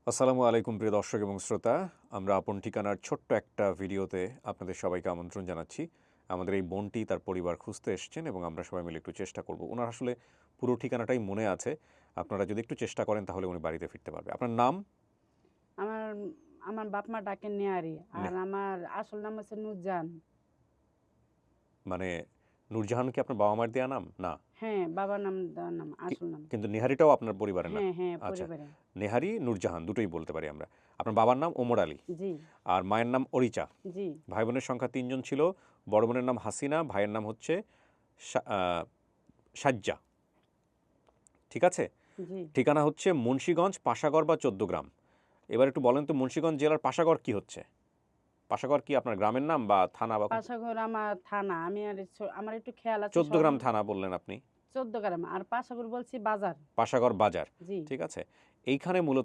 আসসালামু আলাইকুম প্রিয় দর্শক এবং শ্রোতা। আমরা আপন ঠিকানার ছোট্ট একটা ভিডিওতে আপনাদের সবাইকে আমন্ত্রণ জানাচ্ছি। আমাদের এই বোনটি তার পরিবার খুঁজতে এসেছেন এবং আমরা সবাই মিলে একটু চেষ্টা করব। উনার আসলে পুরো ঠিকানাটাই মনে আছে। আপনারা যদি একটু চেষ্টা করেন তাহলে উনি বাড়িতে ফিরতে পারবে। আপনার নাম? আমার আমার বাপ মা ডাকে নেহারি নে আর আমার আসল নাম হচ্ছে নুরজাহান। মানে নূরজাহান কি আপনার বাবা-মার দেয়া নাম? না। হ্যাঁ, বাবার নাম দেওয়ার নাম কি আসল নাম। কিন্তু নেহারিটাও আপনার পরিবারের না? হ্যাঁ, হ্যাঁ, আচ্ছা। পরিবারে। নেহারি, নূরজাহান দুটোই বলতে পারি আমরা। আপনার বাবার নাম ওমর আলী জি, আর মায়ের নাম অরিচা। জি, ভাই বোনের সংখ্যা ৩ জন ছিল। বড় বোনের নাম হাসিনা, ভাইয়ের নাম হচ্ছে সা আ সাজ্জা। ঠিক আছে? জি। ঠিকানা হচ্ছে মুন্সিগঞ্জ, পাশাগড় বা চৌদ্দগ্রাম। এবার একটু বলেন তো মুন্সিগঞ্জ জেলার পাশাগড় কি হচ্ছে? পাশাগড় কি আপনার গ্রামের নাম বা থানা বা পাশাঘর আমার থানা। আমি আর আমার একটু খেয়াল আছে চৌদ্দগ্রাম থানা বললেন আপনি। 14 গ্রাম আর পাশাঘর বলছি বাজার। পাশাগড় বাজার। জি। ঠিক আছে? এইখানে মূলত